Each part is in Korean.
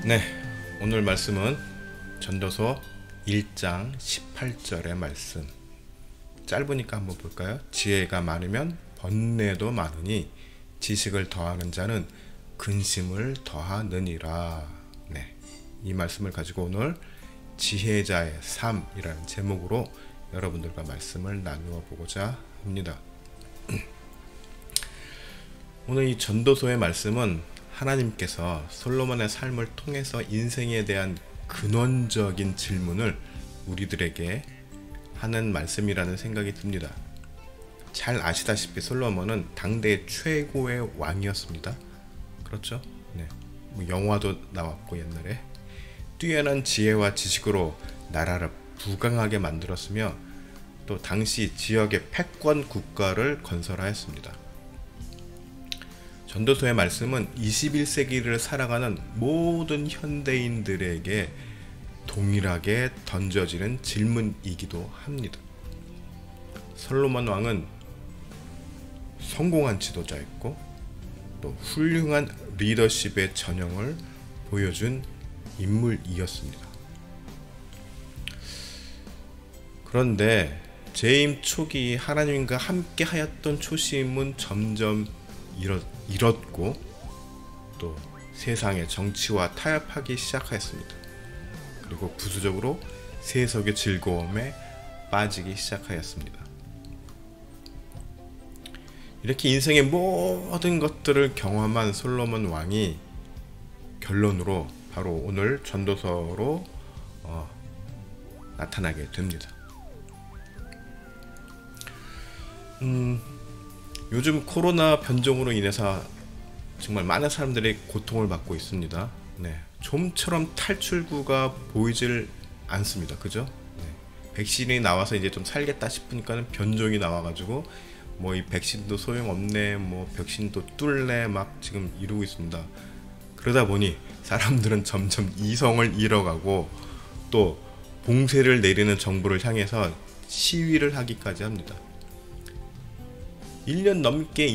네, 오늘 말씀은 전도서 1장 18절의 말씀. 짧으니까 한번 볼까요? 지혜가 많으면 번뇌도 많으니 지식을 더하는 자는 근심을 더하느니라. 네, 이 말씀을 가지고 오늘 지혜자의 삶이라는 제목으로 여러분들과 말씀을 나누어 보고자 합니다. 오늘 이 전도서의 말씀은 하나님께서 솔로몬의 삶을 통해서 인생에 대한 근원적인 질문을 우리들에게 하는 말씀이라는 생각이 듭니다. 잘 아시다시피 솔로몬은 당대의 최고의 왕이었습니다. 그렇죠? 네. 뭐 영화도 나왔고 옛날에 뛰어난 지혜와 지식으로 나라를 부강하게 만들었으며 또 당시 지역의 패권 국가를 건설하였습니다. 전도서의 말씀은 21세기를 살아가는 모든 현대인들에게 동일하게 던져지는 질문이기도 합니다. 솔로몬 왕은 성공한 지도자였고 또 훌륭한 리더십의 전형을 보여준 인물이었습니다. 그런데 재임 초기 하나님과 함께 하였던 초심은 점점 잃었고 또 세상의 정치와 타협하기 시작하였습니다. 그리고 부수적으로 세속의 즐거움에 빠지기 시작하였습니다. 이렇게 인생의 모든 것들을 경험한 솔로몬 왕이 결론으로 바로 오늘 전도서로 나타나게 됩니다. 요즘 코로나 변종으로 인해서 정말 많은 사람들이 고통을 받고 있습니다. 네, 좀처럼 탈출구가 보이질 않습니다. 그죠? 네, 백신이 나와서 이제 좀 살겠다 싶으니까 변종이 나와가지고 뭐 이 백신도 소용없네, 뭐 백신도 뚫네 막 지금 이러고 있습니다. 그러다 보니 사람들은 점점 이성을 잃어가고 또 봉쇄를 내리는 정부를 향해서 시위를 하기까지 합니다. 1년 넘게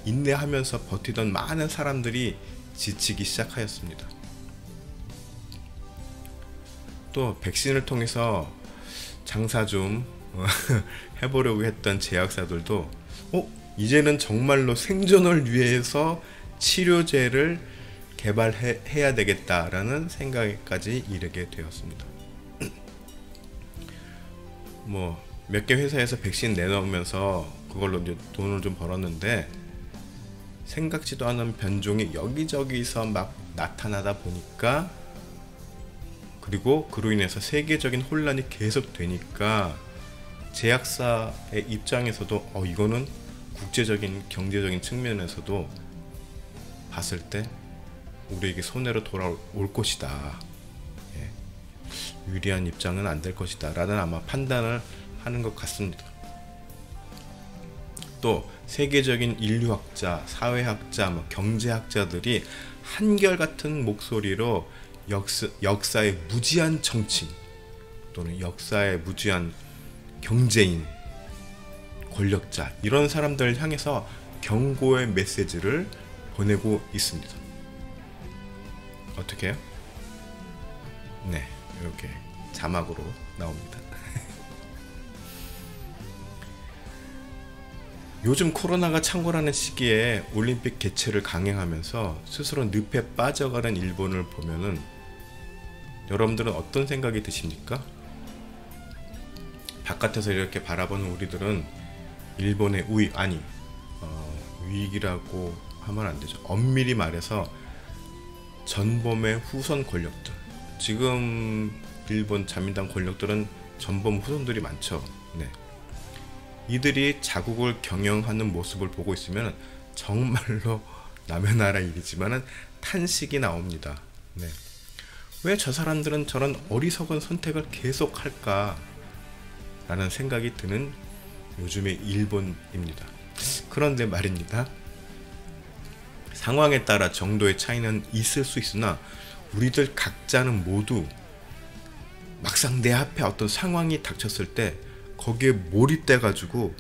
인내하면서 버티던 많은 사람들이 지치기 시작하였습니다. 또 백신을 통해서 장사 좀 해보려고 했던 제약사들도 이제는 정말로 생존을 위해서 치료제를 개발해야 되겠다라는 생각까지 이르게 되었습니다. 뭐 몇 개 회사에서 백신 내놓으면서 그걸로 이제 돈을 좀 벌었는데 생각지도 않은 변종이 여기저기서 막 나타나다 보니까 그리고 그로 인해서 세계적인 혼란이 계속 되니까 제약사의 입장에서도 이거는 국제적인 경제적인 측면에서도 봤을 때 우리에게 손해로 돌아올 것이다. 예. 유리한 입장은 안 될 것이다 라는 아마 판단을 하는 것 같습니다. 또 세계적인 인류학자, 사회학자, 경제학자들이 한결같은 목소리로 역사의 무지한 정치 또는 역사의 무지한 경제인, 권력자 이런 사람들을 향해서 경고의 메시지를 보내고 있습니다. 어떻게 해요? 네, 이렇게 자막으로 나옵니다. 요즘 코로나가 창궐하는 시기에 올림픽 개최를 강행하면서 스스로 늪에 빠져가는 일본을 보면은 여러분들은 어떤 생각이 드십니까? 바깥에서 이렇게 바라보는 우리들은 일본의 위기라고 하면 안 되죠. 엄밀히 말해서 전범의 후손 권력들, 지금 일본 자민당 권력들은 전범 후손들이 많죠. 네. 이들이 자국을 경영하는 모습을 보고 있으면 정말로 남의 나라 일이지만은 탄식이 나옵니다. 네. 왜 저 사람들은 저런 어리석은 선택을 계속할까? 라는 생각이 드는 요즘의 일본입니다. 그런데 말입니다. 상황에 따라 정도의 차이는 있을 수 있으나 우리들 각자는 모두 막 막상 내 앞에 어떤 상황이 닥쳤을 때 거기에 몰입돼 가지고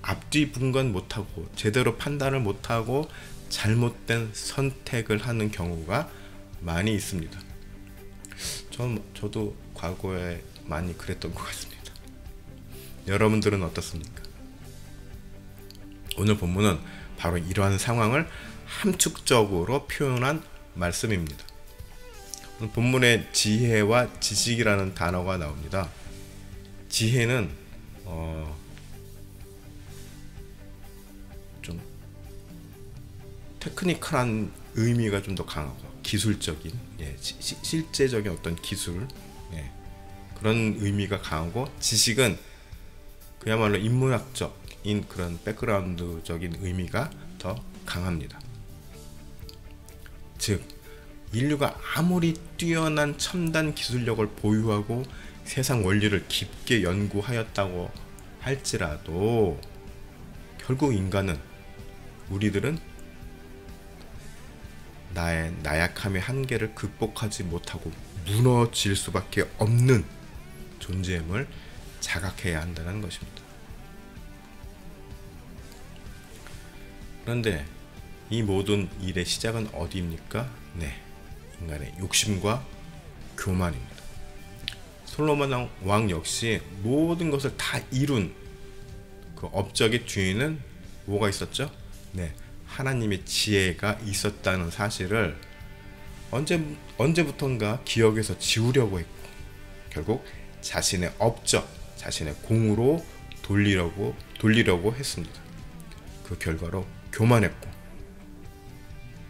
앞뒤 분간 못하고 제대로 판단을 못하고 잘못된 선택을 하는 경우가 많이 있습니다. 저도 과거에 많이 그랬던 것 같습니다. 여러분들은 어떻습니까? 오늘 본문은 바로 이러한 상황을 함축적으로 표현한 말씀입니다. 본문에 지혜와 지식이라는 단어가 나옵니다. 지혜는 좀 테크니컬한 의미가 좀 더 강하고 기술적인, 실제적인 어떤 기술, 그런 의미가 강하고, 지식은 그야말로 인문학적인 그런 백그라운드적인 의미가 더 강합니다. 즉 인류가 아무리 뛰어난 첨단 기술력을 보유하고 세상 원리를 깊게 연구하였다고 할지라도 결국 우리들은 나의 나약함의 한계를 극복하지 못하고 무너질 수밖에 없는 존재임을 자각해야 한다는 것입니다. 그런데 이 모든 일의 시작은 어디입니까? 인간의 욕심과 교만입니다. 솔로몬 왕 역시 모든 것을 다 이룬 그 업적의 뒤에는 뭐가 있었죠? 하나님의 지혜가 있었다는 사실을 언제부턴가 기억에서 지우려고 했고, 결국 자신의 업적, 자신의 공으로 돌리려고 했습니다. 그 결과로 교만했고,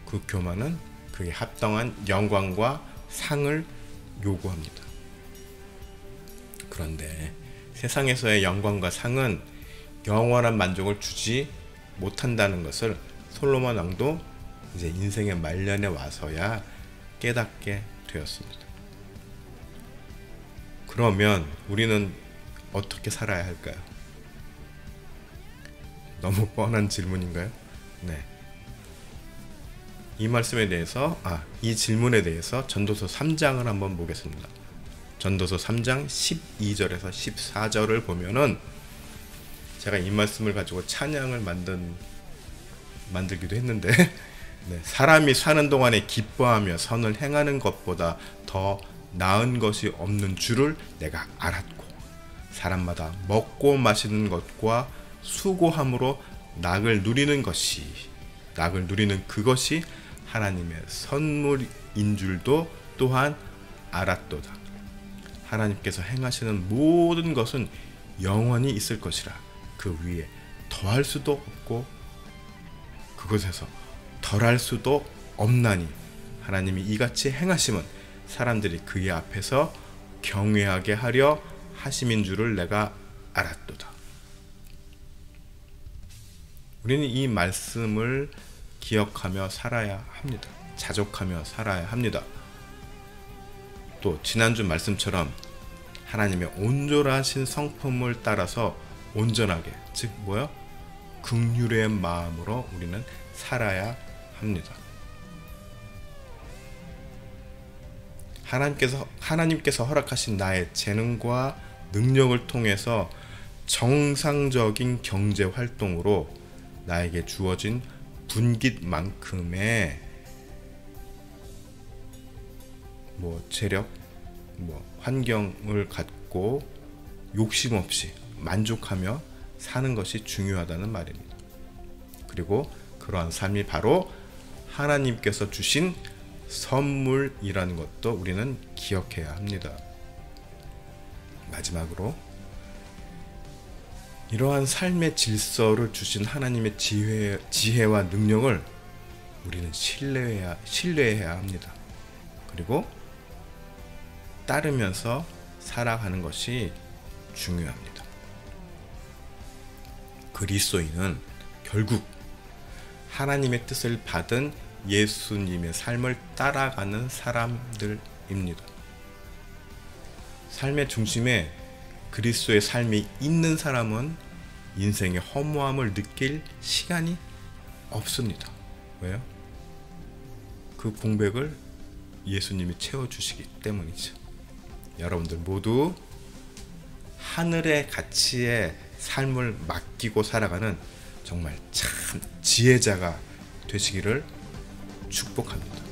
그 교만은 그에 합당한 영광과 상을 요구합니다. 그런데 세상에서의 영광과 상은 영원한 만족을 주지 못한다는 것을 솔로몬 왕도 이제 인생의 말년에 와서야 깨닫게 되었습니다. 그러면 우리는 어떻게 살아야 할까요? 너무 뻔한 질문인가요? 이 말씀에 대해서, 이 질문에 대해서 전도서 3장을 한번 보겠습니다. 전도서 3장 12절에서 14절을 보면은, 제가 이 말씀을 가지고 찬양을 만들기도 했는데 사람이 사는 동안에 기뻐하며 선을 행하는 것보다 더 나은 것이 없는 줄을 내가 알았고, 사람마다 먹고 마시는 것과 수고함으로 낙을 누리는 그것이 하나님의 선물인 줄도 또한 알았도다. 하나님께서 행하시는 모든 것은 영원히 있을 것이라. 그 위에 더할 수도 없고 그것에서 덜할 수도 없나니, 하나님이 이같이 행하심은 사람들이 그의 앞에서 경외하게 하려 하심인 줄을 내가 알았도다. 우리는 이 말씀을 기억하며 살아야 합니다. 자족하며 살아야 합니다. 또 지난주 말씀처럼 하나님의 온전하신 성품을 따라서 온전하게, 즉 긍휼의 마음으로 우리는 살아야 합니다. 하나님께서 허락하신 나의 재능과 능력을 통해서 정상적인 경제 활동으로 나에게 주어진 분깃만큼의 재력, 환경을 갖고 욕심 없이 만족하며 사는 것이 중요하다는 말입니다. 그리고 그러한 삶이 바로 하나님께서 주신 선물이라는 것도 우리는 기억해야 합니다. 마지막으로, 이러한 삶의 질서를 주신 하나님의 지혜와 능력을 우리는 신뢰해야 합니다. 그리고 따르면서 살아가는 것이 중요합니다. 그리스도인은 결국 하나님의 뜻을 받은 예수님의 삶을 따라가는 사람들입니다. 삶의 중심에 그리스도의 삶이 있는 사람은 인생의 허무함을 느낄 시간이 없습니다. 왜요? 그 공백을 예수님이 채워주시기 때문이죠. 여러분들 모두 하늘의 가치에 삶을 맡기고 살아가는 정말 참 지혜자가 되시기를 축복합니다.